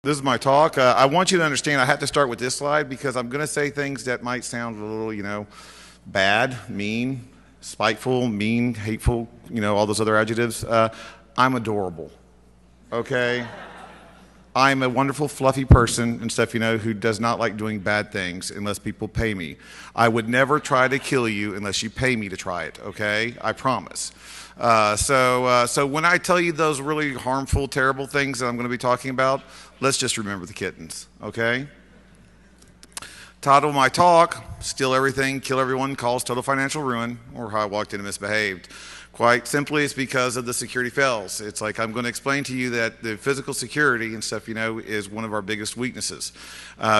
This is my talk. I want you to understand I have to start with this slide because I'm going to say things that might sound a little, bad, mean, spiteful, mean, hateful, all those other adjectives. I'm adorable, okay? I'm a wonderful, fluffy person and stuff, who does not like doing bad things unless people pay me. I would never try to kill you unless you pay me to try it, okay? I promise. So when I tell you those really harmful, terrible things that I'm going to be talking about, let's just remember the kittens, okay? Title of my talk, Steal Everything, Kill Everyone, Cause Total Financial Ruin, or How I Walked Into Misbehaved. Quite simply, it's because of the security fails. It's like I'm going to explain to you that the physical security and stuff, is one of our biggest weaknesses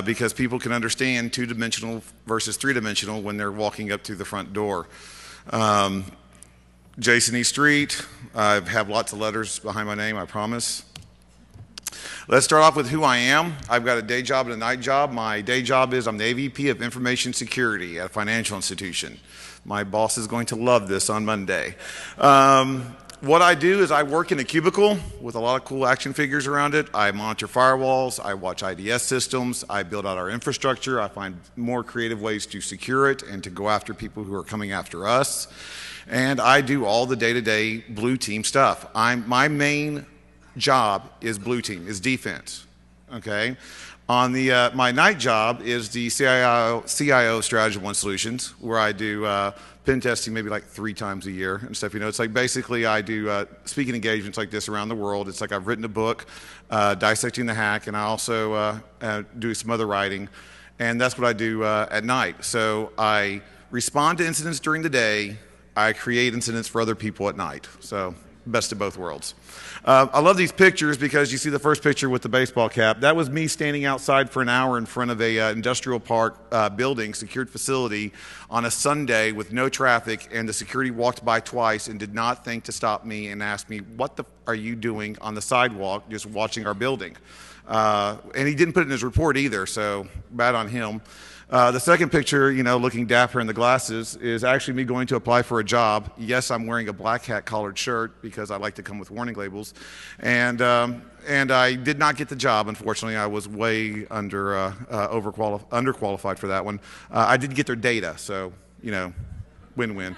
because people can understand two-dimensional versus three-dimensional when they're walking up through the front door. Jayson E Street, I have lots of letters behind my name, I promise. Let's start off with who I am. I've got a day job and a night job. My day job is I'm the AVP of Information Security at a financial institution. My boss is going to love this on Monday. What I do is I work in a cubicle with a lot of cool action figures around it. I monitor firewalls, I watch IDS systems, I build out our infrastructure, I find more creative ways to secure it and to go after people who are coming after us. And I do all the day-to-day blue team stuff. My main job is blue team, is defense, okay? On the my night job is the CIO of Stratagem Solutions, where I do pen testing maybe like 3 times a year and stuff. It's like basically I do speaking engagements like this around the world. It's like I've written a book, Dissecting the Hack, and I also do some other writing, and that's what I do at night. So I respond to incidents during the day, I create incidents for other people at night. So best of both worlds. I love these pictures because you see the first picture with the baseball cap. That was me standing outside for an hour in front of a industrial park building, secured facility, on a Sunday with no traffic, and the security walked by twice and did not think to stop me and ask me, what the are you doing on the sidewalk just watching our building? And he didn't put it in his report either, so bad on him. The second picture, looking dapper in the glasses, is actually me going to apply for a job. Yes, I'm wearing a black hat collared shirt because I like to come with warning labels. And I did not get the job, unfortunately. I was way underqualified for that one. I did get their data, so, win-win.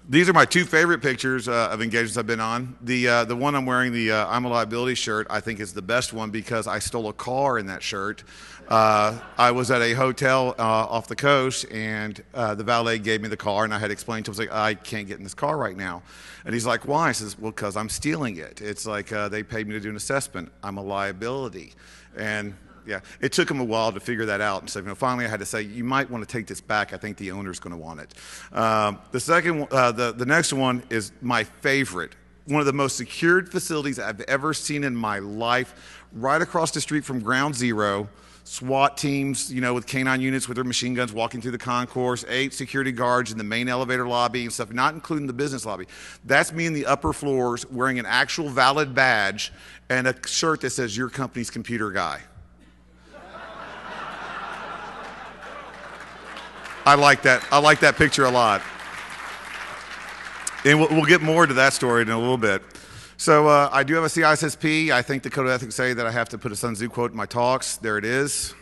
These are my 2 favorite pictures of engagements I've been on. The one I'm wearing, the I'm a Liability shirt, I think is the best one because I stole a car in that shirt. I was at a hotel off the coast, and the valet gave me the car, and I had explained to him, I can't get in this car right now. And he's like, why? I says, well, because I'm stealing it. It's like they paid me to do an assessment. I'm a liability. And yeah, it took him a while to figure that out. And so, finally I had to say, you might want to take this back. I think the owner's going to want it. The next one is my favorite. One of the most secured facilities I've ever seen in my life, right across the street from Ground Zero. SWAT teams, with K9 units with their machine guns walking through the concourse, 8 security guards in the main elevator lobby and stuff, not including the business lobby. That's me in the upper floors wearing an actual valid badge and a shirt that says, your company's computer guy. I like that picture a lot. And we'll get more to that story in a little bit. So I do have a CISSP. I think the code of ethics say that I have to put a Sun Tzu quote in my talks. There it is.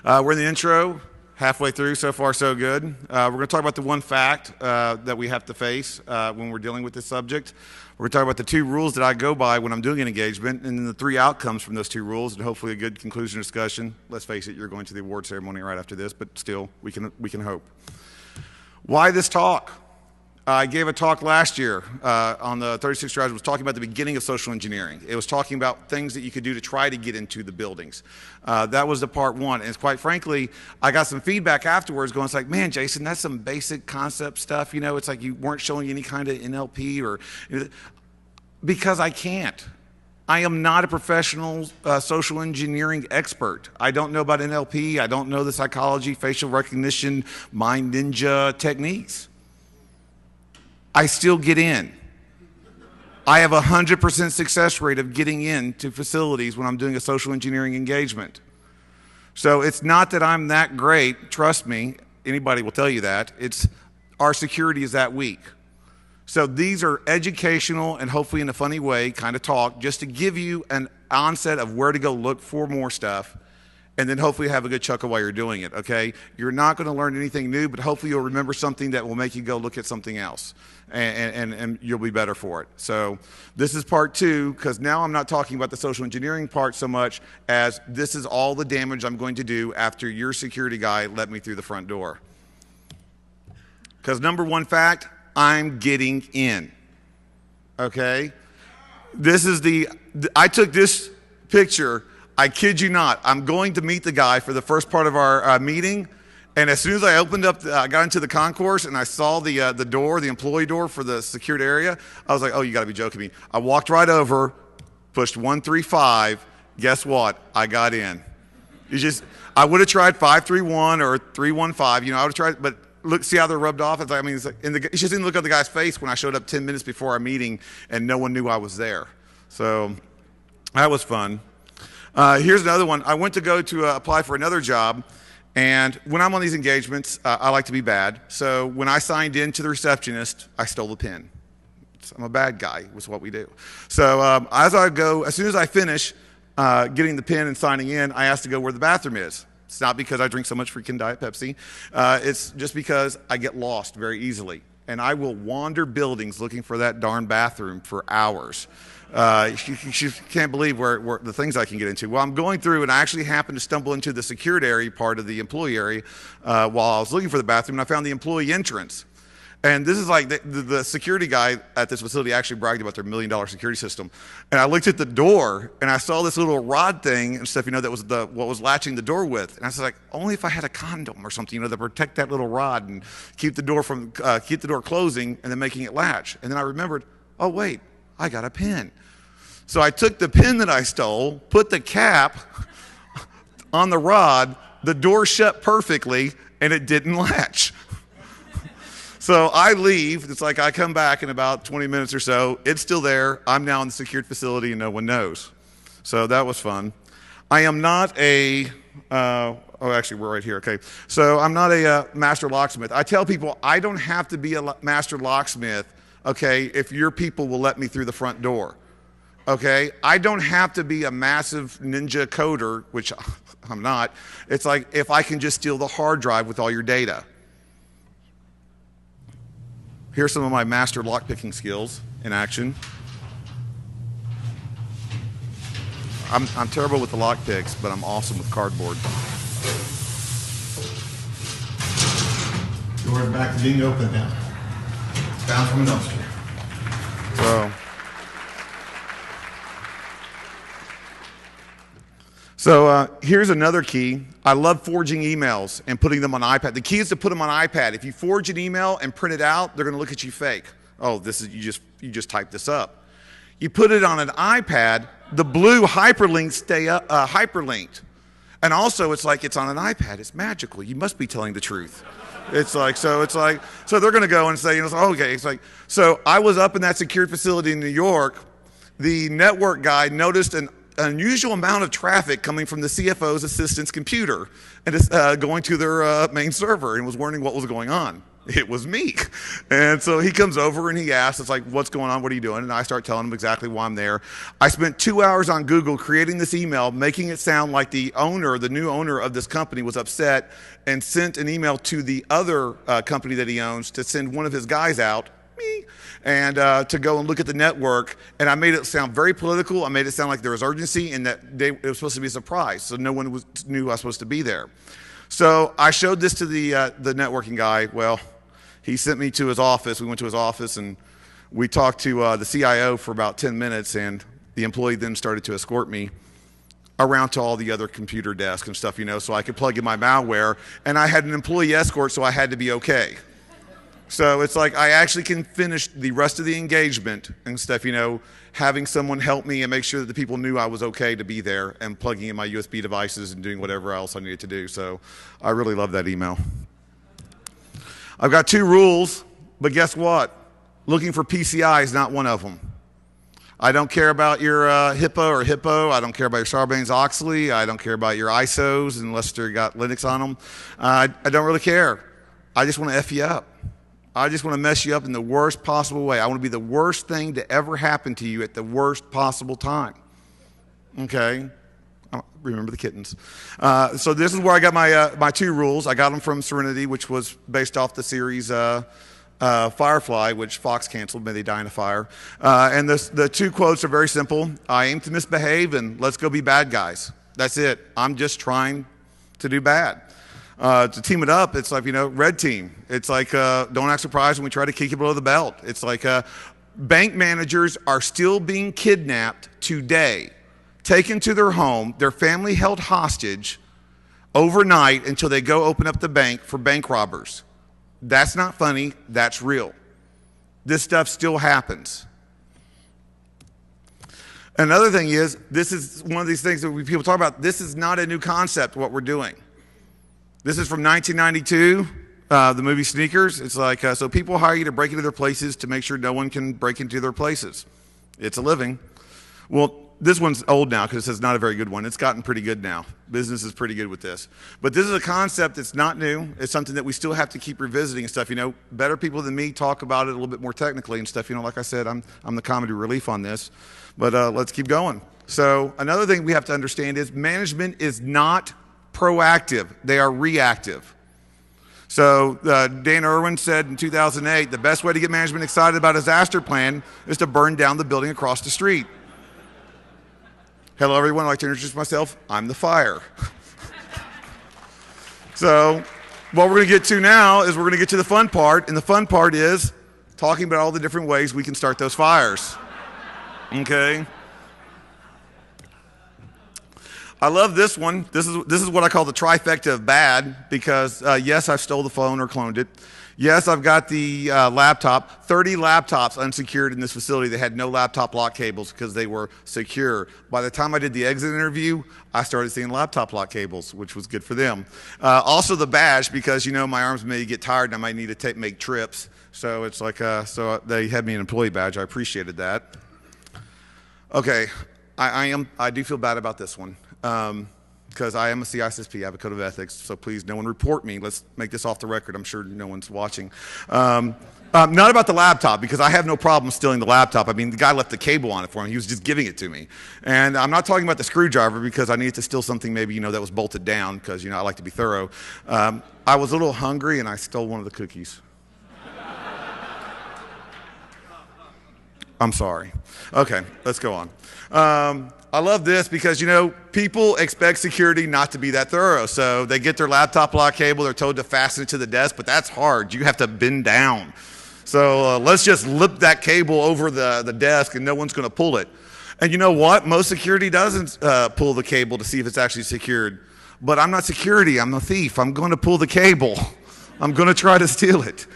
We're in the intro, halfway through, so far so good. We're going to talk about the one fact that we have to face when we're dealing with this subject. We're going to talk about the 2 rules that I go by when I'm doing an engagement, and then the 3 outcomes from those 2 rules, and hopefully a good conclusion discussion. Let's face it, you're going to the award ceremony right after this, but still, we can hope. Why this talk? I gave a talk last year on the 36 Stratagem. It was talking about the beginning of social engineering. It was talking about things that you could do to try to get into the buildings. That was the part 1. And quite frankly, I got some feedback afterwards going, it's like, man, Jayson, that's some basic concept stuff. It's like you weren't showing any kind of NLP or, because I can't. I am not a professional social engineering expert. I don't know about NLP. I don't know the psychology, facial recognition, mind ninja techniques. I still get in. I have a 100% success rate of getting into facilities when I'm doing a social engineering engagement. So it's not that I'm that great, trust me, anybody will tell you that. It's our security is that weak. So these are educational and hopefully in a funny way kind of talk just to give you an onset of where to go look for more stuff, and then hopefully have a good chuckle while you're doing it, okay? You're not going to learn anything new, but hopefully you'll remember something that will make you go look at something else, and you'll be better for it. So this is part 2, because now I'm not talking about the social engineering part so much as this is all the damage I'm going to do after your security guy let me through the front door. Because number 1 fact, I'm getting in, okay? This is I took this picture, I kid you not. I'm going to meet the guy for the first part of our meeting, and as soon as I opened up, I got into the concourse and I saw the door, the employee door for the secured area. I was like, oh, you got to be joking me. I walked right over, pushed 135. Guess what? I got in. I would have tried 531 or 315. You know, I would have tried, but look, see how they're rubbed off. It's like, I mean, you just didn't look at the guy's face when I showed up 10 minutes before our meeting, and no one knew I was there. So that was fun. Here's another one. I went to go to apply for another job, and when I'm on these engagements, I like to be bad. So when I signed in to the receptionist, I stole the pen. I'm a bad guy, was what we do. So as soon as I finish getting the pen and signing in, I ask to go where the bathroom is. It's not because I drink so much freaking Diet Pepsi. It's just because I get lost very easily. And I will wander buildings looking for that darn bathroom for hours. You can't believe where the things I can get into. Well, I'm going through, and I actually happened to stumble into the secured area part of the employee area while I was looking for the bathroom, and I found the employee entrance. And this is like the security guy at this facility actually bragged about their $1 million security system. And I looked at the door, and I saw this little rod thing and stuff, you know, that was what was latching the door with. And I was like, only if I had a condom or something, you know, to protect that little rod and keep the door closing and then making it latch. And then I remembered, oh wait, I got a pin. So I took the pin that I stole, put the cap on the rod, the door shut perfectly, and it didn't latch. So I leave. It's like I come back in about 20 minutes or so. It's still there. I'm now in the secured facility, and no one knows. So that was fun. I am not actually, we're right here. Okay. So I'm not a master locksmith. I tell people I don't have to be a master locksmith, okay, if your people will let me through the front door. Okay, I don't have to be a massive ninja coder, which I'm not. It's like if I can just steal the hard drive with all your data. Here's some of my master lockpicking skills in action. I'm terrible with the lockpicks, but I'm awesome with cardboard. Door back to being open now. Found from a dumpster. So here's another key. I love forging emails and putting them on iPad. The key is to put them on iPad. If you forge an email and print it out, they're going to look at you fake. Oh, you just typed this up. You put it on an iPad, the blue hyperlinks stay hyperlinked. And also, it's like it's on an iPad. It's magical. You must be telling the truth. So they're going to go and say, okay. It's like, so I was up in that secured facility in New York. The network guy noticed an unusual amount of traffic coming from the CFO's assistant's computer and it's going to their main server, and was wondering what was going on. It was me. And so he comes over and he asks, it's like, what's going on? What are you doing? And I start telling him exactly why I'm there. I spent 2 hours on Google creating this email, making it sound like the new owner of this company was upset, and sent an email to the other company that he owns to send one of his guys out, me, and to go and look at the network. And I made it sound very political. I made it sound like there was urgency and that it was supposed to be a surprise, so no one knew I was supposed to be there. So I showed this to the networking guy. Well, he sent me to his office. We went to his office and we talked to the CIO for about 10 minutes, and the employee then started to escort me around to all the other computer desks and stuff, so I could plug in my malware. And I had an employee escort, so I had to be okay. So it's like I actually can finish the rest of the engagement and stuff, having someone help me and make sure that the people knew I was okay to be there, and plugging in my USB devices and doing whatever else I needed to do. So I really love that email. I've got 2 rules, but guess what? Looking for PCI is not one of them. I don't care about your HIPAA or Hippo. I don't care about your Sarbanes-Oxley. I don't care about your ISOs unless they've got Linux on them. I don't really care. I just want to F you up. I just want to mess you up in the worst possible way. I want to be the worst thing to ever happen to you at the worst possible time. Okay? Remember the kittens. So this is where I got my 2 rules. I got them from Serenity, which was based off the series Firefly, which Fox canceled. May they die in a fire. And the 2 quotes are very simple. I aim to misbehave, and let's go be bad guys. That's it. I'm just trying to do bad. To team it up, it's like, red team. It's like, don't act surprised when we try to kick you below the belt. It's like bank managers are still being kidnapped today, taken to their home, their family held hostage overnight until they go open up the bank for bank robbers. That's not funny. That's real. This stuff still happens. Another thing is, this is one of these things that people talk about. This is not a new concept, what we're doing. This is from 1992, the movie Sneakers. It's like, so people hire you to break into their places to make sure no one can break into their places. It's a living. Well, this one's old now because it's not a very good one. It's gotten pretty good now. Business is pretty good with this. But this is a concept that's not new. It's something that we still have to keep revisiting and stuff. Better people than me talk about it a little bit more technically and stuff. Like I said, I'm the comedy relief on this. But let's keep going. So another thing we have to understand is management is not proactive. They are reactive. So Dan Irwin said in 2008, the best way to get management excited about a disaster plan is to burn down the building across the street. Hello, everyone. I'd like to introduce myself. I'm the fire. So what we're going to get to now is we're going to get to the fun part, and the fun part is talking about all the different ways we can start those fires. Okay? I love this one. This is what I call the trifecta of bad because, yes, I stole the phone or cloned it. Yes, I've got the laptop. 30 laptops unsecured in this facility that had no laptop lock cables because they were secure. By the time I did the exit interview, I started seeing laptop lock cables, which was good for them. Also the badge because, my arms may get tired and I might need to make trips. So it's like, so they had me an employee badge. I appreciated that. Okay, I do feel bad about this one. Because I am a CISSP, I have a code of ethics, so please, no one report me. Let's make this off the record. I'm sure no one's watching. Not about the laptop, because I have no problem stealing the laptop. I mean, the guy left the cable on it for me. He was just giving it to me. And I'm not talking about the screwdriver, because I needed to steal something maybe, that was bolted down, because, I like to be thorough. I was a little hungry, and I stole one of the cookies. I'm sorry. Okay, let's go on. I love this because, people expect security not to be that thorough. So they get their laptop lock cable, they're told to fasten it to the desk, but that's hard. You have to bend down. So let's just lip that cable over the desk and no one's going to pull it. And you know what? Most security doesn't pull the cable to see if it's actually secured. But I'm not security. I'm a thief. I'm going to pull the cable. I'm going to try to steal it.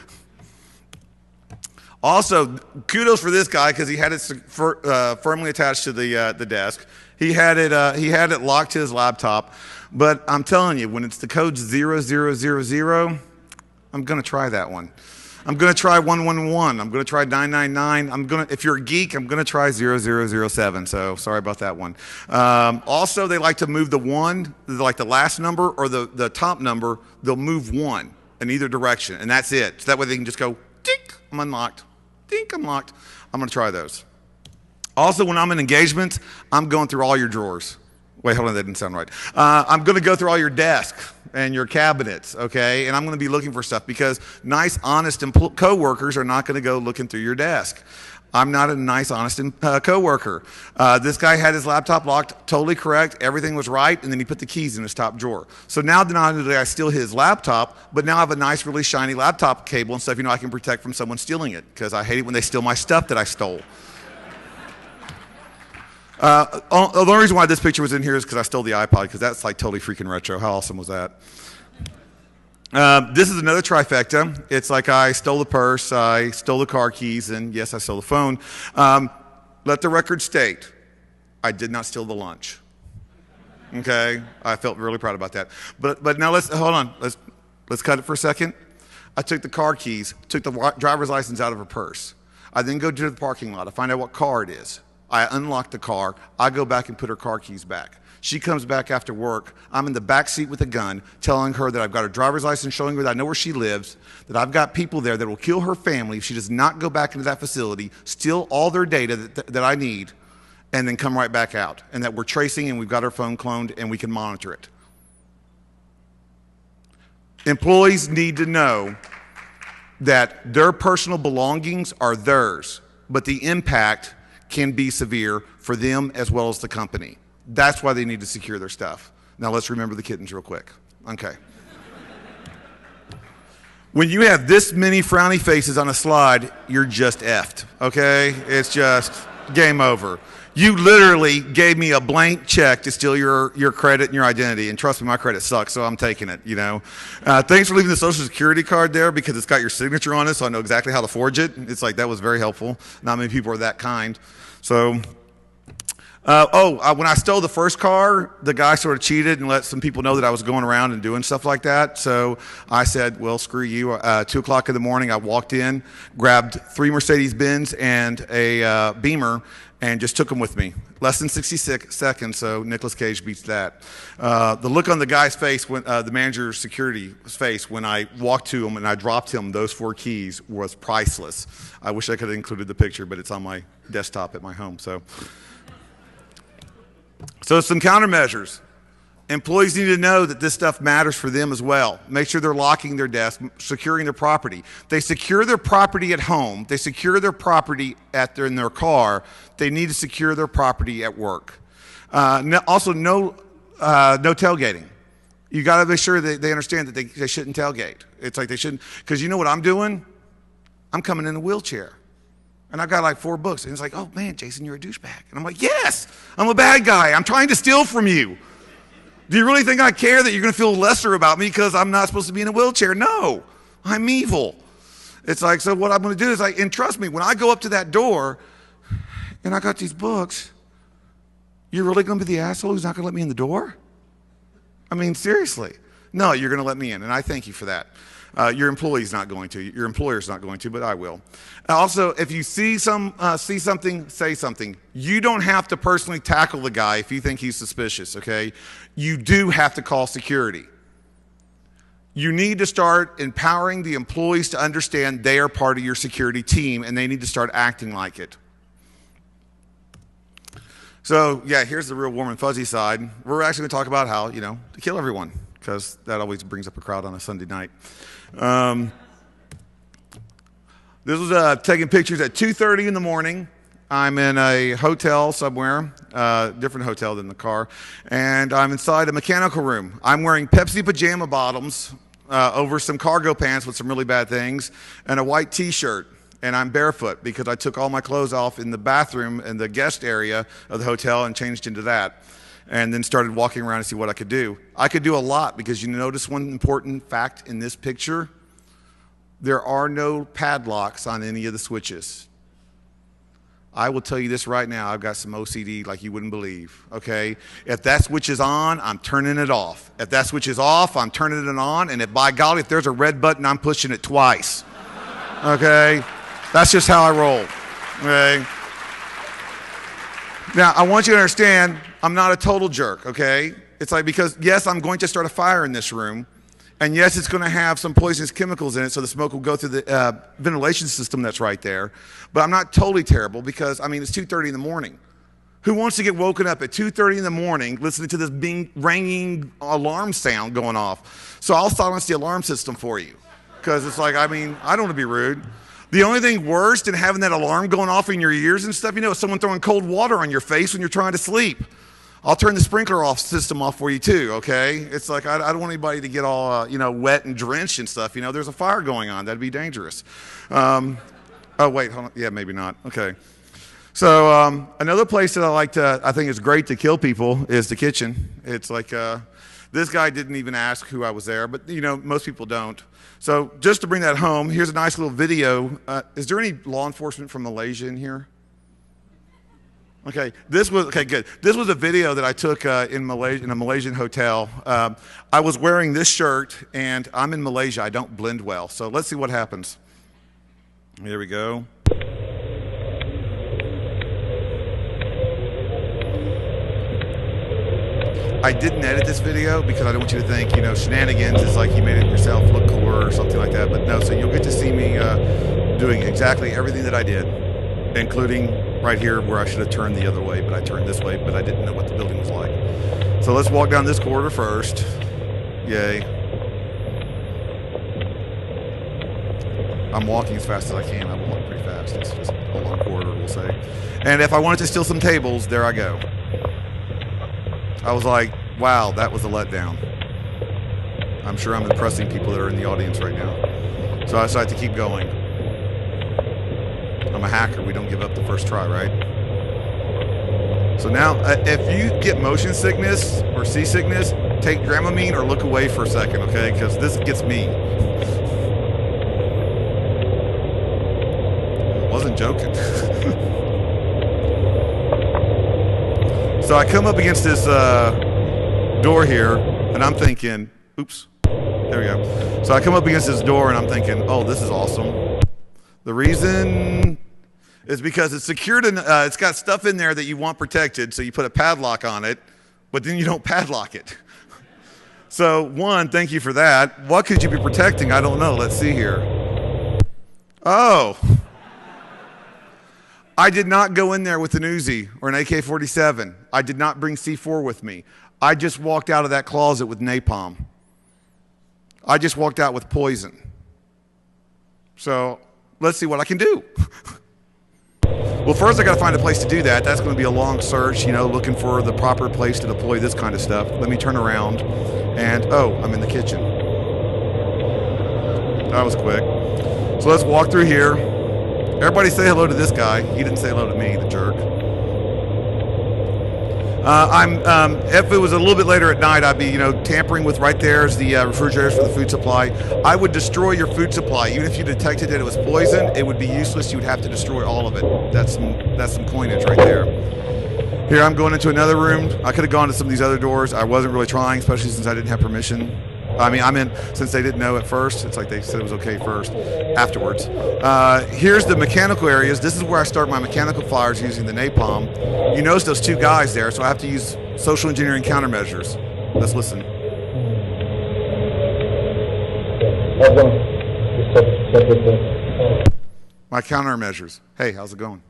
Also, kudos for this guy because he had it firmly attached to the desk. He had it locked to his laptop. But I'm telling you, when it's the code 0000, I'm going to try that one. I'm going to try 111. I'm going to try 999. If you're a geek, I'm going to try 0007. So sorry about that one. Also, they like to move the one, like the last number or the top number. They'll move one in either direction, and that's it. So that way they can just go, dink, I'm unlocked. Dink, I'm locked. I'm going to try those. Also, when I'm in engagements, I'm going through all your drawers. Wait, hold on, that didn't sound right. I'm going to go through all your desks and your cabinets, okay? And I'm going to be looking for stuff because nice, honest coworkers are not going to go looking through your desk. I'm not a nice, honest coworker. This guy had his laptop locked, totally correct. Everything was right, and then he put the keys in his top drawer. So now not only did I steal his laptop, but now I have a nice, really shiny laptop cable and stuff. I can protect from someone stealing it because I hate it when they steal my stuff that I stole. The only reason why this picture was in here is because I stole the iPod because that's like totally freaking retro. How awesome was that? This is another trifecta. It's like I stole the purse, I stole the car keys, and yes, I stole the phone. Let the record state, I did not steal the lunch. Okay, I felt really proud about that. But now hold on. Let's cut it for a second. I took the car keys, took the driver's license out of her purse. I then go to the parking lot. I find out what car it is. I unlock the car. I go back and put her car keys back. She comes back after work. I'm in the back seat with a gun, telling her that I've got her driver's license, showing her that I know where she lives, that I've got people there that will kill her family if she does not go back into that facility, steal all their data that I need, and then come right back out. And that we're tracing and we've got her phone cloned and we can monitor it. Employees need to know that their personal belongings are theirs, but the impact can be severe for them as well as the company. That's why they need to secure their stuff. Now let's remember the kittens real quick. Okay. When you have this many frowny faces on a slide, you're just effed, okay? It's just game over. You literally gave me a blank check to steal your credit and your identity, and trust me, my credit sucks, so I'm taking it, you know. Thanks for leaving the Social Security card there because it's got your signature on it, so I know exactly how to forge it. It's like, that was very helpful. Not many people are that kind. So, when I stole the first car, the guy sort of cheated and let some people know that I was going around and doing stuff like that. So I said, well, screw you. 2 o'clock in the morning, I walked in, grabbed 3 Mercedes-Benz and a Beamer, and just took them with me. Less than 66 seconds, so Nicolas Cage beats that. The look on the guy's face, when the manager's security's face, when I walked to him and I dropped him those 4 keys was priceless. I wish I could have included the picture, but it's on my desktop at my home. So some countermeasures. Employees need to know that this stuff matters for them as well. Make sure they're locking their desk, securing their property. They secure their property at home. They secure their property in their car. They need to secure their property at work. Also, no tailgating. You got to make sure that they understand that they shouldn't tailgate. It's like they shouldn't, because you know what I'm doing? I'm coming in a wheelchair. And I've got like 4 books. And it's like, oh man, Jason, you're a douchebag. And I'm like, yes, I'm a bad guy. I'm trying to steal from you. Do you really think I care that you're going to feel lesser about me because I'm not supposed to be in a wheelchair? No, I'm evil. It's like, so what I'm going to do is like, and trust me, when I go up to that door and I got these books, you're really going to be the asshole who's not going to let me in the door? I mean, seriously. No, you're going to let me in, and I thank you for that. Your employee's not going to. Your employer's not going to, but I will. Also, if you see something, say something. You don't have to personally tackle the guy if you think he's suspicious, okay? You do have to call security. You need to start empowering the employees to understand they are part of your security team, and they need to start acting like it. So, yeah, here's the real warm and fuzzy side. We're actually going to talk about how, to kill everyone, because that always brings up a crowd on a Sunday night. This was taking pictures at 2:30 in the morning. I'm in a hotel somewhere, different hotel than the car, and I'm inside a mechanical room. I'm wearing Pepsi pajama bottoms over some cargo pants with some really bad things, and a white t-shirt, and I'm barefoot because I took all my clothes off in the bathroom in the guest area of the hotel and changed into that, and then started walking around to see what I could do. I could do a lot because you notice one important fact in this picture. There are no padlocks on any of the switches. I will tell you this right now, I've got some OCD like you wouldn't believe, okay? If that switch is on, I'm turning it off. If that switch is off, I'm turning it on, and if by golly, if there's a red button, I'm pushing it twice, okay? That's just how I roll, okay? Now, I want you to understand, I'm not a total jerk, okay? It's like, because yes, I'm going to start a fire in this room, and yes, it's going to have some poisonous chemicals in it, so the smoke will go through the ventilation system that's right there. But I'm not totally terrible because, I mean, it's 2:30 in the morning. Who wants to get woken up at 2:30 in the morning listening to this ringing alarm sound going off? So I'll silence the alarm system for you because it's like, I mean, I don't want to be rude. The only thing worse than having that alarm going off in your ears and stuff, is someone throwing cold water on your face when you're trying to sleep. I'll turn the sprinkler system off for you too, okay? It's like, I don't want anybody to get all, wet and drenched and stuff. There's a fire going on. That'd be dangerous. Oh, wait, hold on. Yeah, maybe not. Okay. So another place that I think is great to kill people is the kitchen. It's like, this guy didn't even ask who I was there, but, most people don't. So just to bring that home, here's a nice little video. Is there any law enforcement from Malaysia in here? Okay, good. This was a video that I took in a Malaysian hotel. I was wearing this shirt, and I'm in Malaysia. I don't blend well, so let's see what happens. Here we go. I didn't edit this video because I don't want you to think, shenanigans is like you made it yourself look cooler or something like that. But no, so you'll get to see me doing exactly everything that I did, including right here where I should have turned the other way, but I turned this way, but I didn't know what the building was like. So let's walk down this corridor first. Yay. I'm walking as fast as I can. I walk pretty fast. It's just a long corridor, we'll say. And if I wanted to steal some tables, there I go. I was like, wow, that was a letdown. I'm sure I'm impressing people that are in the audience right now. So I decided to keep going. I'm a hacker. We don't give up the first try, right? So now, if you get motion sickness or seasickness, take Dramamine or look away for a second, okay? Because this gets me. I wasn't joking. So I come up against this door here, and I'm thinking, oops, there we go. So I come up against this door, and I'm thinking, oh, this is awesome. The reason is because it's secured, and it's got stuff in there that you want protected, so you put a padlock on it, but then you don't padlock it. So one, thank you for that. What could you be protecting? I don't know. Let's see here. Oh. I did not go in there with an Uzi or an AK-47. I did not bring C4 with me. I just walked out of that closet with napalm. I just walked out with poison. So let's see what I can do. Well, first I got to find a place to do that. That's going to be a long search, looking for the proper place to deploy this kind of stuff. Let me turn around and, oh, I'm in the kitchen. That was quick. So let's walk through here. Everybody say hello to this guy. He didn't say hello to me, the jerk. If it was a little bit later at night, I'd be, tampering with right there's the refrigerators for the food supply. I would destroy your food supply. Even if you detected that it was poison, it would be useless. You would have to destroy all of it. That's some coinage right there. Here, I'm going into another room. I could have gone to some of these other doors. I wasn't really trying, especially since I didn't have permission. I mean, since they didn't know at first. It's like they said it was okay first, afterwards. Here's the mechanical areas. This is where I start my mechanical fires using the napalm. You notice those two guys there, so I have to use social engineering countermeasures. Let's listen. My countermeasures. Hey, how's it going?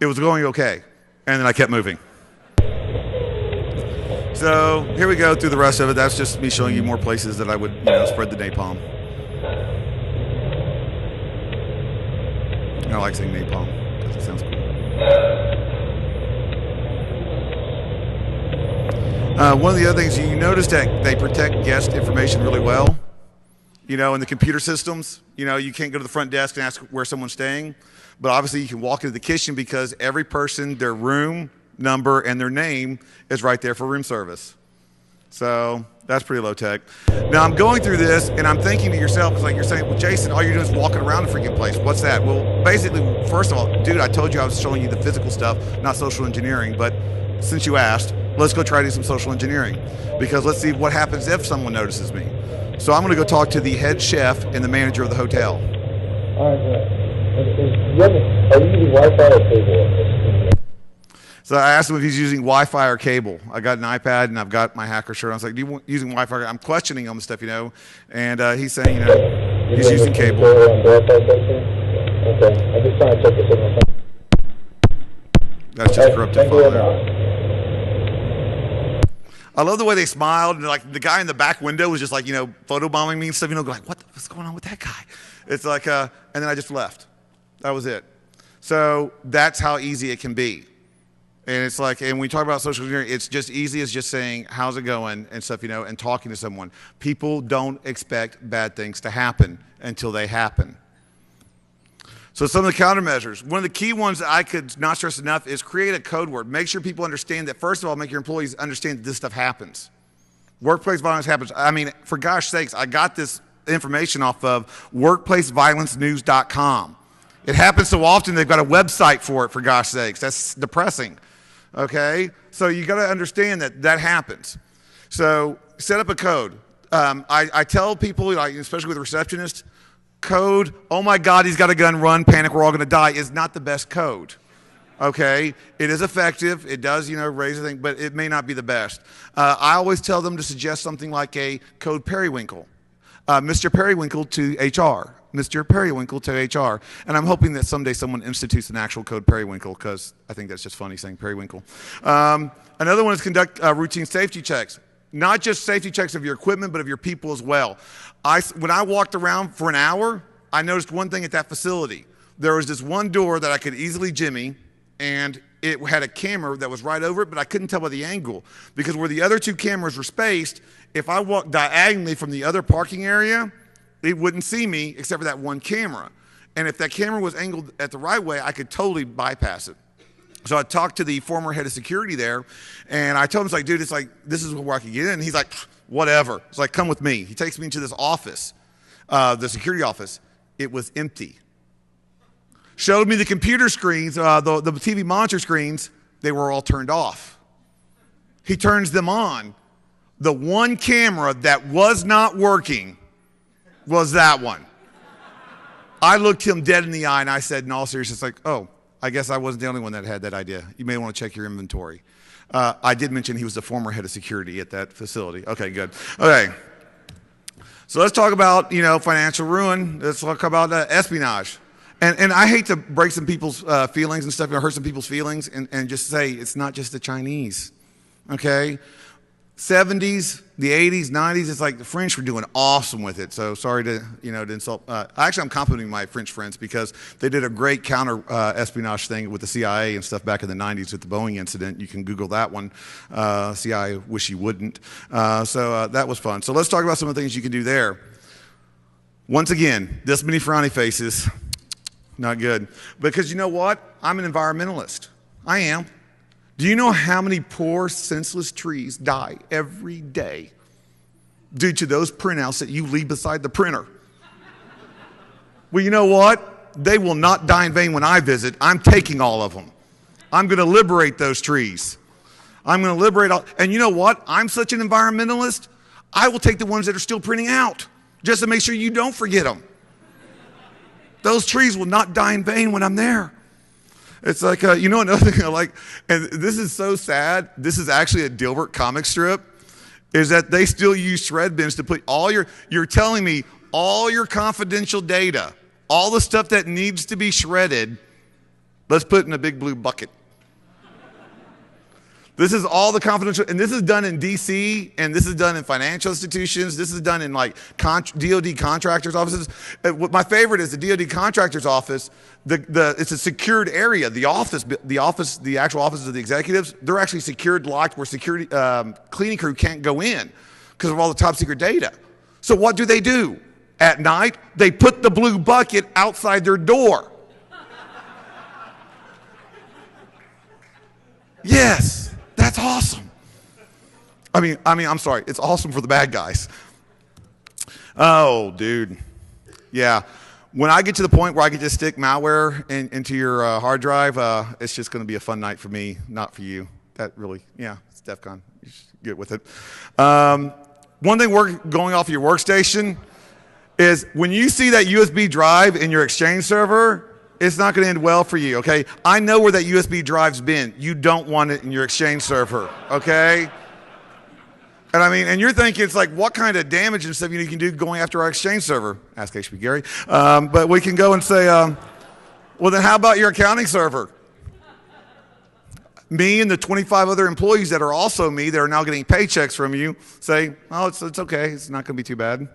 It was going okay, and then I kept moving. So here we go through the rest of it. That's just me showing you more places that I would, spread the napalm. I like saying napalm because it sounds cool. One of the other things, you notice that they protect guest information really well. In the computer systems, you can't go to the front desk and ask where someone's staying. But obviously you can walk into the kitchen because every person, their room number and their name is right there for room service. So that's pretty low tech. Now I'm going through this and I'm thinking to yourself, it's like you're saying, well, Jason, all you're doing is walking around the freaking place. What's that? Well, basically, first of all, dude, I told you I was showing you the physical stuff, not social engineering. But since you asked, let's go try to do some social engineering, because let's see what happens if someone notices me. So I'm going to go talk to the head chef and the manager of the hotel. All right. Are you using Wi-Fi or cable? So I asked him if he's using Wi-Fi or cable. I got an iPad and I've got my hacker shirt. I was like, "Do you want using Wi-Fi?" I'm questioning him and stuff, and he's saying, he's using cable. Okay, I'm just trying to check the signal. That's just corrupted file there. I love the way they smiled, and like the guy in the back window was just like, photobombing me and stuff. Like, what's going on with that guy? It's like, and then I just left. That was it. So that's how easy it can be. And it's like, and when we talk about social engineering, it's just easy as just saying, how's it going and stuff, and talking to someone. People don't expect bad things to happen until they happen. So some of the countermeasures. One of the key ones that I could not stress enough is create a code word. Make sure people understand that, first of all, make your employees understand that this stuff happens. Workplace violence happens. I mean, for gosh sakes, I got this information off of workplaceviolencenews.com. It happens so often they've got a website for it, for gosh sakes. That's depressing. Okay? So you got to understand that that happens. So set up a code. I tell people, like, especially with receptionists, code, oh my God, he's got a gun, run, panic, we're all going to die, is not the best code. Okay, it is effective. It does, raise the thing, but it may not be the best. I always tell them to suggest something like a code periwinkle. Mr. Periwinkle to HR. Mr. Periwinkle to HR. And I'm hoping that someday someone institutes an actual code periwinkle, because I think that's just funny saying periwinkle. Another one is conduct routine safety checks. Not just safety checks of your equipment, but of your people as well. When I walked around for an hour, I noticed one thing at that facility. There was this one door that I could easily jimmy, and it had a camera that was right over it, but I couldn't tell by the angle, because where the other two cameras were spaced, if I walked diagonally from the other parking area, it wouldn't see me except for that one camera. And if that camera was angled at the right way, I could totally bypass it. So I talked to the former head of security there, and I told him, it's like, dude, it's like, this is where I could get in. And he's like, whatever. It's like, come with me. He takes me into this office, the security office. It was empty. Showed me the computer screens, the TV monitor screens. They were all turned off. He turns them on. The one camera that was not working was that one. I looked him dead in the eye and I said, in all seriousness, like, oh, I guess I wasn't the only one that had that idea. You may want to check your inventory. I did mention he was the former head of security at that facility. Okay, good. Okay. So let's talk about, financial ruin. Let's talk about espionage. And I hate to break some people's feelings and stuff, hurt some people's feelings, and just say it's not just the Chinese, okay? 70s, the 80s, 90s, it's like the French were doing awesome with it. So sorry to, to insult. Actually, I'm complimenting my French friends because they did a great counter espionage thing with the CIA and stuff back in the 90s with the Boeing incident. You can Google that one. CIA, wish you wouldn't. So that was fun. So let's talk about some of the things you can do there. Once again, this many frowny faces. Not good. Because you know what? I'm an environmentalist. I am. Do you know how many poor, senseless trees die every day due to those printouts that you leave beside the printer? Well, you know what? They will not die in vain when I visit. I'm taking all of them. I'm going to liberate those trees. I'm going to liberate all. And you know what? I'm such an environmentalist, I will take the ones that are still printing out just to make sure you don't forget them. Those trees will not die in vain when I'm there. It's like, another thing I like, and this is so sad, this is actually a Dilbert comic strip, is that they still use shred bins to put you're telling me all your confidential data, all the stuff that needs to be shredded, let's put in a big blue bucket. This is all the confidential, and this is done in DC, and this is done in financial institutions. This is done in like DOD contractors' offices. My favorite is the DOD contractors' office. It's a secured area. The actual offices of the executives, they're actually secured, locked, where security cleaning crew can't go in because of all the top secret data. So what do? At night, they put the blue bucket outside their door. Yes. That's awesome. I mean, I'm sorry. It's awesome for the bad guys. Oh, dude. Yeah. When I get to the point where I can just stick malware into your hard drive, it's just going to be a fun night for me, not for you. That really, yeah, it's DEFCON. You should get with it. One thing going off your workstation is when you see that USB drive in your Exchange server, it's not going to end well for you, okay? I know where that USB drive's been. You don't want it in your Exchange server, okay? And you're thinking, it's like, what kind of damage and stuff you can do going after our Exchange server? Ask HB Gary. But we can go and say, well, then how about your accounting server? Me and the 25 other employees that are also me that are now getting paychecks from you say, oh, it's okay. It's not going to be too bad.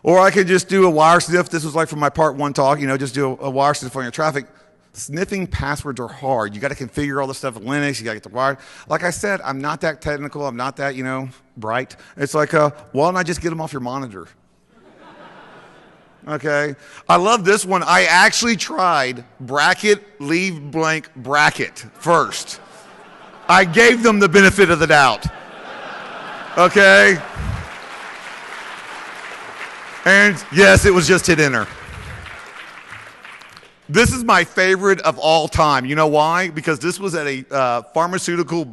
Or I could just do a wire sniff. This was like from my part one talk, just do a wire sniff on your traffic. Sniffing passwords are hard. You got to configure all the stuff with Linux. You got to get the wire. Like I said, I'm not that technical. I'm not that, bright. It's like, why don't I just get them off your monitor? Okay. I love this one. I actually tried bracket, leave blank, bracket first. I gave them the benefit of the doubt. Okay. And yes, it was just hit enter. This is my favorite of all time. You know why? Because this was at a pharmaceutical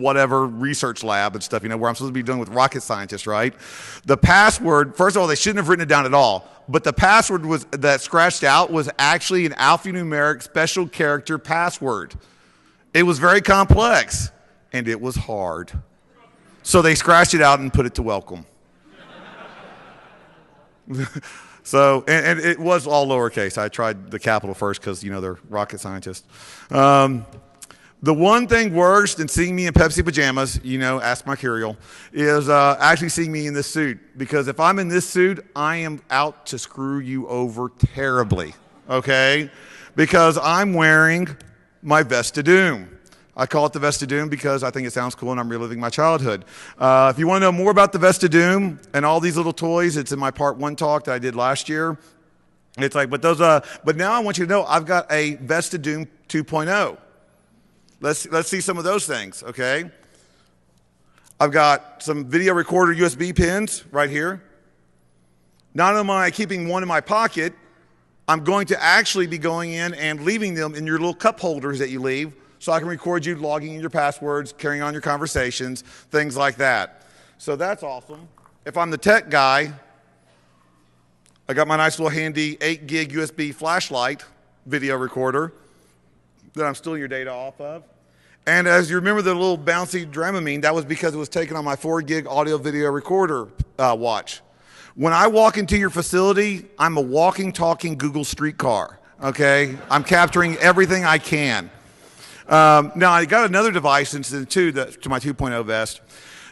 whatever research lab and stuff, where I'm supposed to be dealing with rocket scientists, right? The password, first of all, they shouldn't have written it down at all, but the password that scratched out was actually an alphanumeric special character password. It was very complex, and it was hard. So they scratched it out and put it to welcome. So, and it was all lowercase. I tried the capital first because, they're rocket scientists. The one thing worse than seeing me in Pepsi pajamas, ask my Curial, is actually seeing me in this suit. Because if I'm in this suit, I am out to screw you over terribly, okay? Because I'm wearing my vest of doom. I call it the Vest of Doom because I think it sounds cool and I'm reliving my childhood. If you want to know more about the Vest of Doom and all these little toys, it's in my part 1 talk that I did last year. It's like, but now I want you to know I've got a Vest of Doom 2.0. Let's see some of those things, okay? I've got some video recorder USB pins right here. Not only am I keeping one in my pocket, I'm going to actually be going in and leaving them in your little cup holders that you leave, so I can record you logging in your passwords, carrying on your conversations, things like that. So that's awesome. If I'm the tech guy, I got my nice little handy 8 gig USB flashlight video recorder that I'm stealing your data off of. And as you remember the little bouncy Dramamine, that was because it was taken on my 4 gig audio video recorder watch. When I walk into your facility, I'm a walking, talking Google streetcar, okay? I'm capturing everything I can. Now, I got another device to my 2.0 vest.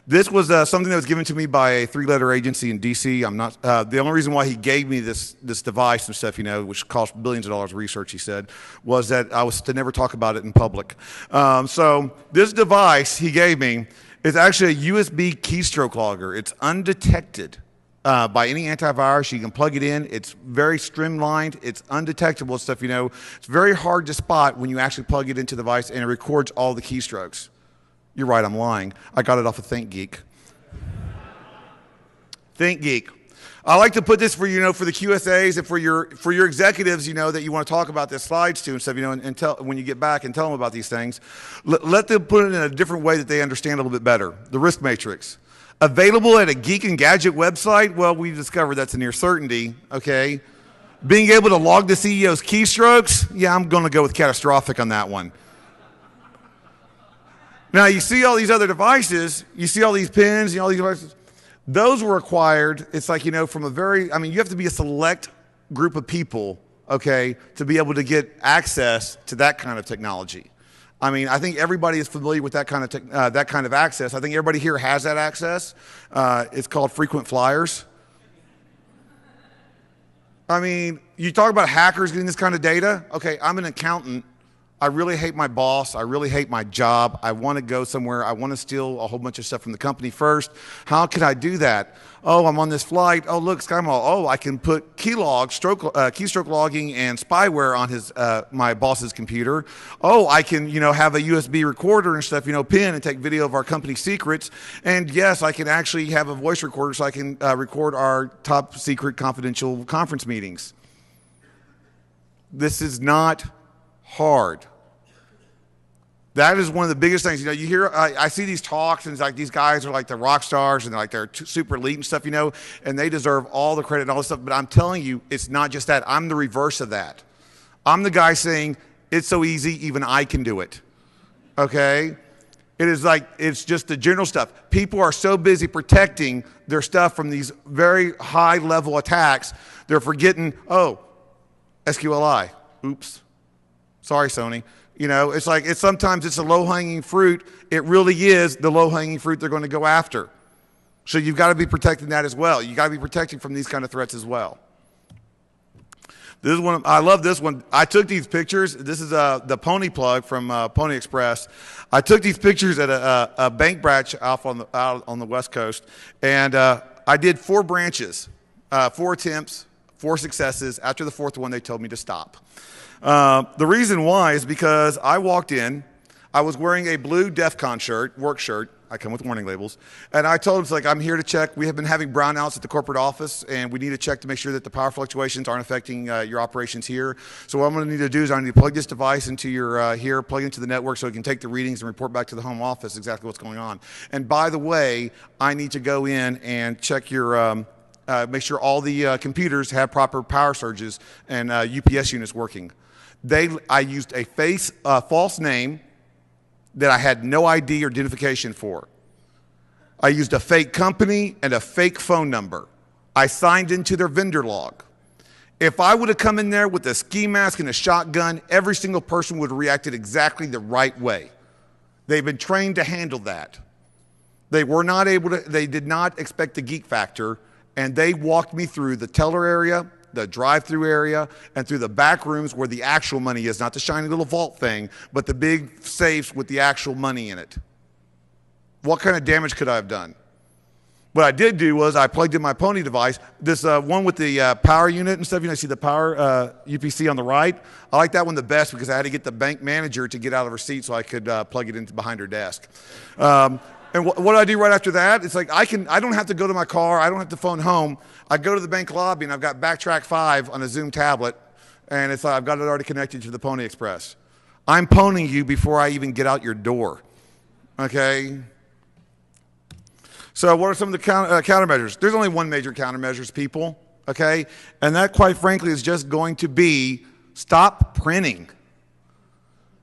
This was something that was given to me by a 3-letter agency in D.C. I'm not the only reason why he gave me this device and stuff, which cost billions of dollars of research, he said, was that I was to never talk about it in public. So this device he gave me is actually a USB keystroke logger. It's undetected by any antivirus. You can plug it in. It's very streamlined. It's undetectable stuff, It's very hard to spot when you actually plug it into the device, and it records all the keystrokes. You're right, I'm lying. I got it off of ThinkGeek. ThinkGeek. I like to put this for, for the QSAs and for your executives, that you want to talk about their slides to and stuff, and tell, when you get back and tell them about these things, let them put it in a different way that they understand a little bit better. The risk matrix. Available at a Geek and Gadget website? Well, we discovered that's a near certainty, okay? Being able to log the CEO's keystrokes? Yeah, I'm going to go with catastrophic on that one. Now, you see all these other devices, you see all these pins, all these devices. Those were acquired, it's like, from you have to be a select group of people, okay, to be able to get access to that kind of technology. I think everybody is familiar with that kind of access. I think everybody here has that access. It's called frequent flyers. You talk about hackers getting this kind of data. Okay, I'm an accountant. I really hate my boss. I really hate my job. I want to go somewhere. I want to steal a whole bunch of stuff from the company first. How can I do that? Oh, I'm on this flight. Oh, look, SkyMall. Oh, I can put keystroke logging and spyware on my boss's computer. Oh, I can, have a USB recorder and stuff, pin and take video of our company secrets. And yes, I can actually have a voice recorder so I can record our top secret confidential conference meetings. This is not hard. That is one of the biggest things. You hear, I see these talks, and it's like these guys are like the rock stars, and they're super elite and stuff, and they deserve all the credit and all this stuff. But I'm telling you, it's not just that. I'm the reverse of that. I'm the guy saying, it's so easy, even I can do it. Okay? It's just the general stuff. People are so busy protecting their stuff from these very high-level attacks, they're forgetting, SQLI. Oops. Sorry, Sony. Sometimes it's a low-hanging fruit. It really is the low-hanging fruit they're going to go after. So you've got to be protecting that as well. You've got to be protecting from these kind of threats as well. This is one. I love this one. I took these pictures. This is the Pony plug from Pony Express. I took these pictures at a bank branch out on the West Coast, and I did 4 branches, 4 attempts, 4 successes. After the 4th one, they told me to stop. The reason why is because I walked in, I was wearing a blue DEFCON shirt, work shirt, I come with warning labels. And I told him, it's like, I'm here to check. We have been having brownouts at the corporate office, and we need to check to make sure that the power fluctuations aren't affecting your operations here. So what I'm going to need to do is I need to plug this device into your here, plug it into the network so it can take the readings and report back to the home office exactly what's going on. And by the way, I need to go in and check your make sure all the computers have proper power surges and UPS units working. I used a false name that I had no ID or identification for. I used a fake company and a fake phone number. I signed into their vendor log. If I would have come in there with a ski mask and a shotgun, every single person would have reacted exactly the right way. They've been trained to handle that. They were not able to, they did not expect the geek factor, and they walked me through the teller area, the drive-through area, and through the back rooms where the actual money is, not the shiny little vault thing, but the big safes with the actual money in it. What kind of damage could I have done? What I did do was I plugged in my Pony device, this one with the power unit and stuff. You know, see the power UPC on the right? I like that one the best because I had to get the bank manager to get out of her seat so I could plug it into behind her desk. And what I do right after that, it's like I don't have to go to my car. I don't have to phone home. I go to the bank lobby and I've got Backtrack 5 on a Zoom tablet, and it's like I've got it already connected to the Pony Express. I'm ponying you before I even get out your door, okay? So what are some of the countermeasures? There's only one major countermeasures, people, okay? And that, quite frankly, is just going to be stop printing.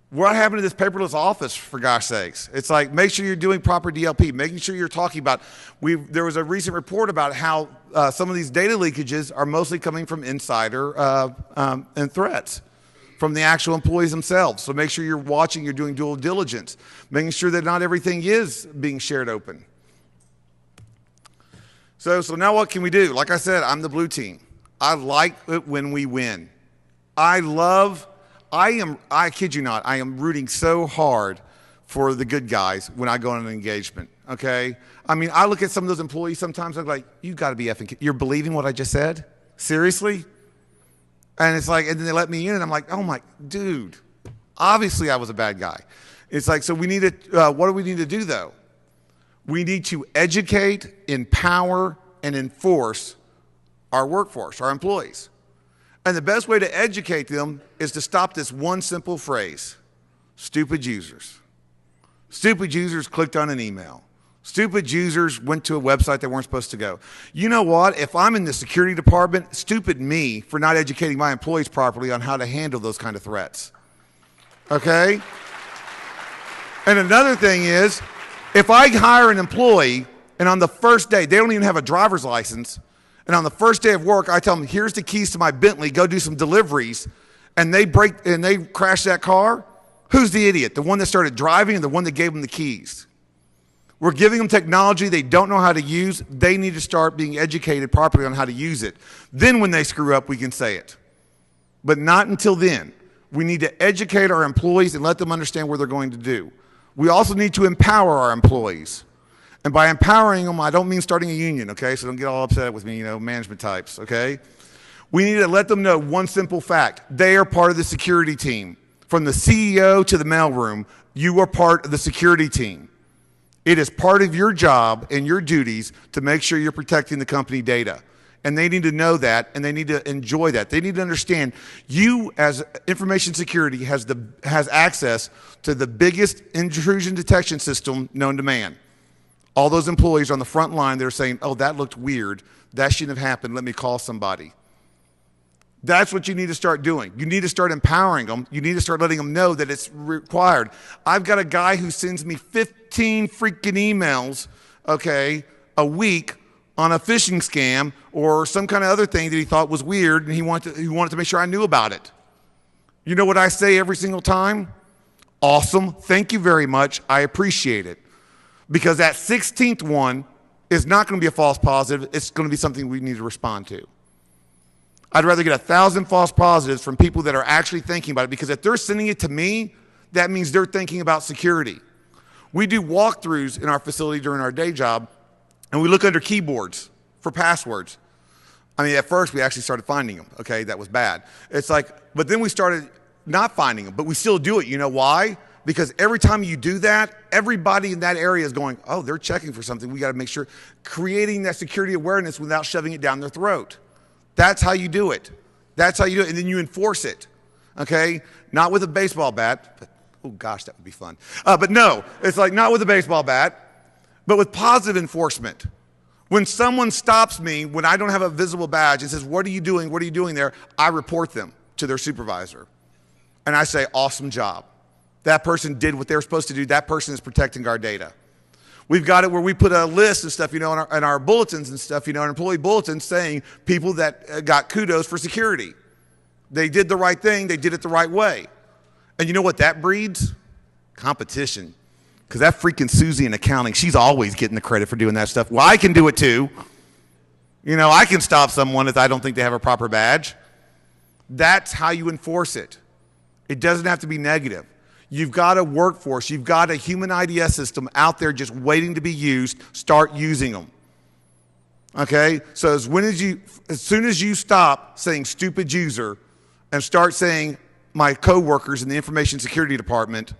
What happened to this paperless office, for gosh sakes? It's like, make sure you're doing proper DLP, making sure you're talking about, there was a recent report about how some of these data leakages are mostly coming from insider and threats from the actual employees themselves. So make sure you're watching, you're doing due diligence, making sure that not everything is being shared open. So now what can we do? Like I said, I'm the blue team. I like it when we win. I kid you not, I am rooting so hard for the good guys when I go on an engagement, okay? I mean, I look at some of those employees sometimes, I'm like, you gotta be effing, you're believing what I just said? Seriously? And it's like, and then they let me in and I'm like, oh my, dude, obviously I was a bad guy. It's like, so we need to, what do we need to do though? We need to educate, empower, and enforce our workforce, our employees. And the best way to educate them is to stop this one simple phrase: stupid users. Stupid users clicked on an email. Stupid users went to a website they weren't supposed to go. You know what? If I'm in the security department, stupid me for not educating my employees properly on how to handle those kind of threats. Okay? And another thing is, if I hire an employee and on the first day, they don't even have a driver's license, and on the first day of work, I tell them, here's the keys to my Bentley, go do some deliveries, and they crash that car, who's the idiot? The one that started driving or the one that gave them the keys? We're giving them technology they don't know how to use. They need to start being educated properly on how to use it. Then when they screw up, we can say it. But not until then. We need to educate our employees and let them understand what they're going to do. We also need to empower our employees. And by empowering them, I don't mean starting a union, okay? So don't get all upset with me, you know, management types, okay? We need to let them know one simple fact. They are part of the security team. From the CEO to the mailroom, you are part of the security team. It is part of your job and your duties to make sure you're protecting the company data. And they need to know that, and they need to enjoy that. They need to understand you, as information security, has access to the biggest intrusion detection system known to man. All those employees on the front line, they're saying, oh, that looked weird. That shouldn't have happened. Let me call somebody. That's what you need to start doing. You need to start empowering them. You need to start letting them know that it's required. I've got a guy who sends me 15 freaking emails, okay, a week on a phishing scam or some kind of other thing that he thought was weird, and he wanted to make sure I knew about it. You know what I say every single time? Awesome. Thank you very much. I appreciate it. Because that 16th one is not going to be a false positive. It's going to be something we need to respond to. I'd rather get 1,000 false positives from people that are actually thinking about it, because if they're sending it to me, that means they're thinking about security. We do walkthroughs in our facility during our day job, and we look under keyboards for passwords. I mean, at first we actually started finding them. Okay, that was bad. It's like, but then we started not finding them, but we still do it. You know why? Because every time you do that, everybody in that area is going, oh, they're checking for something. We got to make sure, creating that security awareness without shoving it down their throat. That's how you do it. That's how you do it. And then you enforce it, okay? Not with a baseball bat, but, oh gosh, that would be fun. But no, it's like not with a baseball bat, but with positive enforcement. When someone stops me, when I don't have a visible badge and says, what are you doing? What are you doing there? I report them to their supervisor. And I say, awesome job. That person did what they were supposed to do. That person is protecting our data. We've got it where we put a list and stuff, in our bulletins and stuff, our employee bulletins saying people that got kudos for security. They did the right thing. They did it the right way. And you know what that breeds? Competition. Because that freaking Susie in accounting, she's always getting the credit for doing that stuff. Well, I can do it too. I can stop someone if I don't think they have a proper badge. That's how you enforce it. It doesn't have to be negative. You've got a workforce. You've got a human IDS system out there just waiting to be used. Start using them. Okay? So as soon as you stop saying stupid user and start saying my coworkers in the information security department,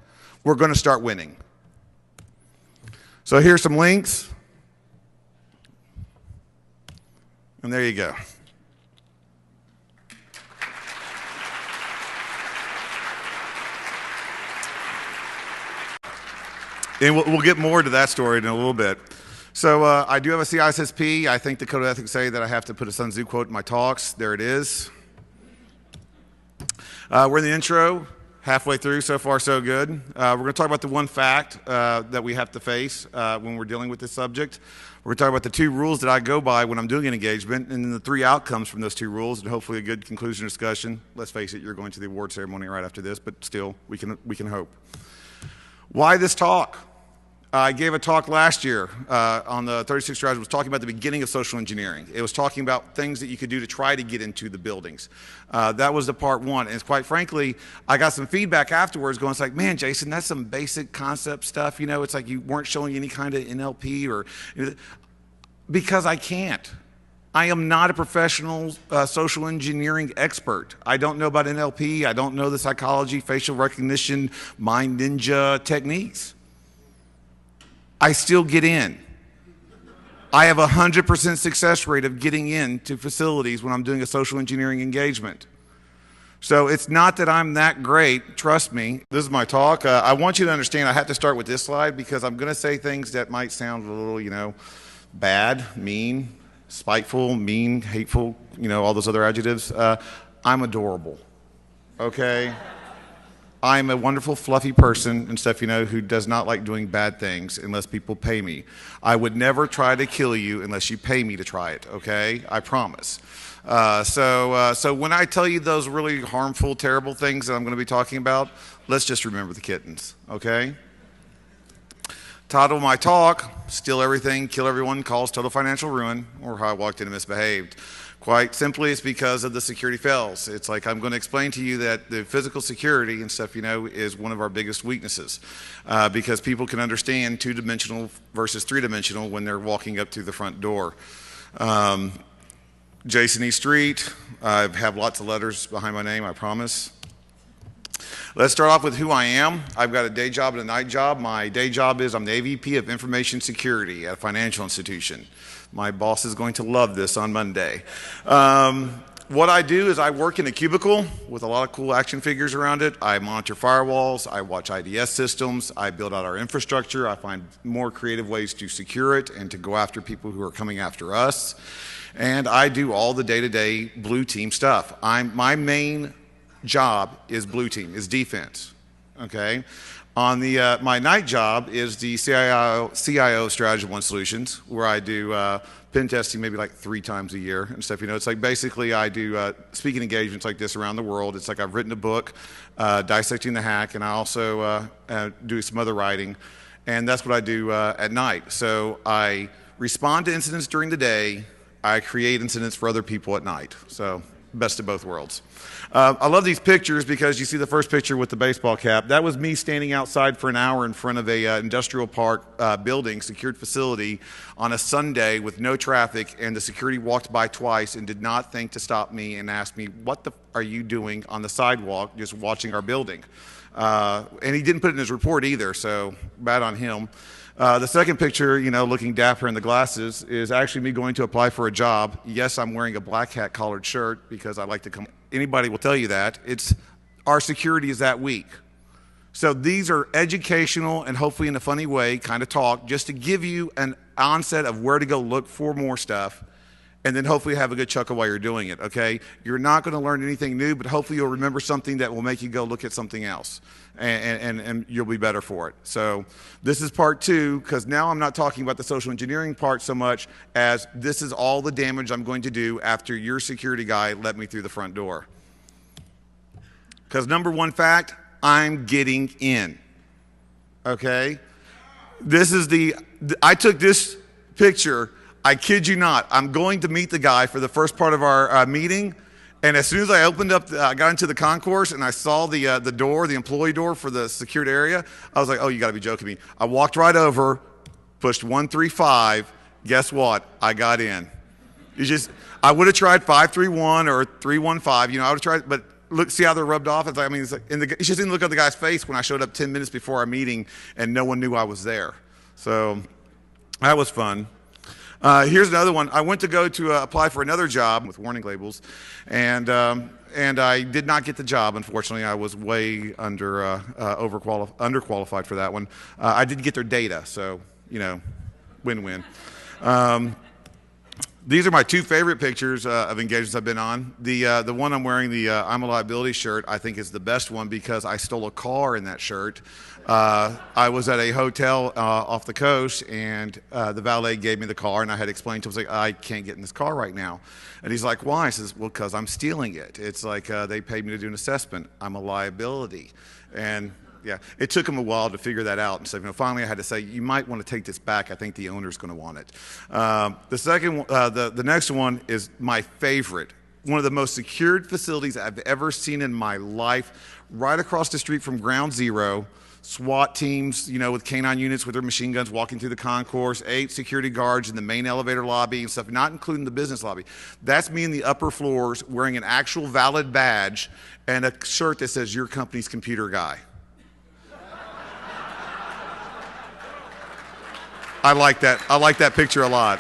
we're going to start winning. So here's some links. And there you go. And we'll get more to that story in a little bit. So I do have a CISSP. I think the code of ethics say that I have to put a Sun Tzu quote in my talks. There it is. We're in the intro, halfway through. So far, so good. We're going to talk about the one fact that we have to face when we're dealing with this subject. We're going to talk about the 2 rules that I go by when I'm doing an engagement, and then the 3 outcomes from those 2 rules, and hopefully a good conclusion discussion. Let's face it, you're going to the award ceremony right after this, but still, we can hope. Why this talk? I gave a talk last year on the 36 Stratagem. It was talking about the beginning of social engineering. It was talking about things that you could do to try to get into the buildings. That was the part 1. And quite frankly, I got some feedback afterwards going, it's like, man, Jason, that's some basic concept stuff. It's like you weren't showing any kind of NLP or, because I can't. I am not a professional social engineering expert. I don't know about NLP. I don't know the psychology, facial recognition, mind ninja techniques. I still get in. I have a 100% success rate of getting into facilities when I'm doing a social engineering engagement. So it's not that I'm that great, trust me. This is my talk. I want you to understand I have to start with this slide because I'm going to say things that might sound a little, bad, mean, spiteful, mean, hateful, all those other adjectives. I'm adorable, okay? I'm a wonderful, fluffy person and stuff, who does not like doing bad things unless people pay me. I would never try to kill you unless you pay me to try it, okay? I promise. So when I tell you those really harmful, terrible things that I'm going to be talking about, let's just remember the kittens, okay? Title of my talk, Steal Everything, Kill Everyone, Cause Total Financial Ruin, or How I Walked Into Misbehaved. Quite simply, it's because of the security fails. It's like I'm going to explain to you that the physical security and stuff, is one of our biggest weaknesses because people can understand 2-dimensional versus 3-dimensional when they're walking up through the front door. Jayson E Street, I have lots of letters behind my name, I promise. Let's start off with who I am. I've got a day job and a night job. My day job is I'm the AVP of Information Security at a financial institution. My boss is going to love this on Monday. What I do is I work in a cubicle with a lot of cool action figures around it. I monitor firewalls. I watch IDS systems. I build out our infrastructure. I find more creative ways to secure it and to go after people who are coming after us. And I do all the day-to-day blue team stuff. My main job is blue team, is defense, okay? On the my night job is the CIO of Stratagem One Solutions, where I do pen testing maybe like 3 times a year and stuff. It's like basically I do speaking engagements like this around the world. It's like I've written a book, Dissecting the Hack, and I also do some other writing, and that's what I do at night. So I respond to incidents during the day. I create incidents for other people at night. So best of both worlds. I love these pictures because you see the first picture with the baseball cap. That was me standing outside for an hour in front of a industrial park building, secured facility, on a Sunday with no traffic, and the security walked by twice and did not think to stop me and ask me, what the are you doing on the sidewalk just watching our building? And he didn't put it in his report either, so bad on him. The second picture, you know, looking dapper in the glasses, is actually me going to apply for a job. Yes, I'm wearing a black hat collared shirt because I like to come. Anybody will tell you that. It's our security is that weak. So these are educational and hopefully in a funny way kind of talk just to give you an onset of where to go look for more stuff, and then hopefully have a good chuckle while you're doing it, okay? You're not going to learn anything new, but hopefully you'll remember something that will make you go look at something else, and you'll be better for it. So this is part 2, because now I'm not talking about the social engineering part so much as this is all the damage I'm going to do after your security guy let me through the front door. Because number one fact, I'm getting in, okay? This is I took this picture, I kid you not. I'm going to meet the guy for the first part of our meeting, and as soon as I opened up, I got into the concourse and I saw the door, the employee door for the secured area. I was like, oh, you got to be joking me. I walked right over, pushed 135. Guess what? I got in. I would have tried 531 or 315. You know, I would have tried, but look, see how they're rubbed off? It's like, I mean, you just didn't look at the guy's face when I showed up 10 minutes before our meeting and no one knew I was there. So that was fun. Here's another one. I went to go to apply for another job with warning labels, and I did not get the job, unfortunately. I was way underqualified for that one. I did get their data, so, you know, win-win. These are my 2 favorite pictures of engagements I've been on. The one I'm wearing, the I'm a Liability shirt, I think is the best one because I stole a car in that shirt. I was at a hotel off the coast, and the valet gave me the car, and I had explained to him, I was like, I can't get in this car right now. And he's like, why? I says, well, because I'm stealing it. It's like they paid me to do an assessment. I'm a liability. And yeah, it took him a while to figure that out. And so, you know, finally I had to say, you might want to take this back. I think the owner's going to want it. The next one is my favorite. One of the most secured facilities I've ever seen in my life. Right across the street from Ground Zero. SWAT teams, you know, with canine units with their machine guns walking through the concourse, 8 security guards in the main elevator lobby and stuff, not including the business lobby. That's me in the upper floors wearing an actual valid badge and a shirt that says, your company's computer guy. I like that. I like that picture a lot.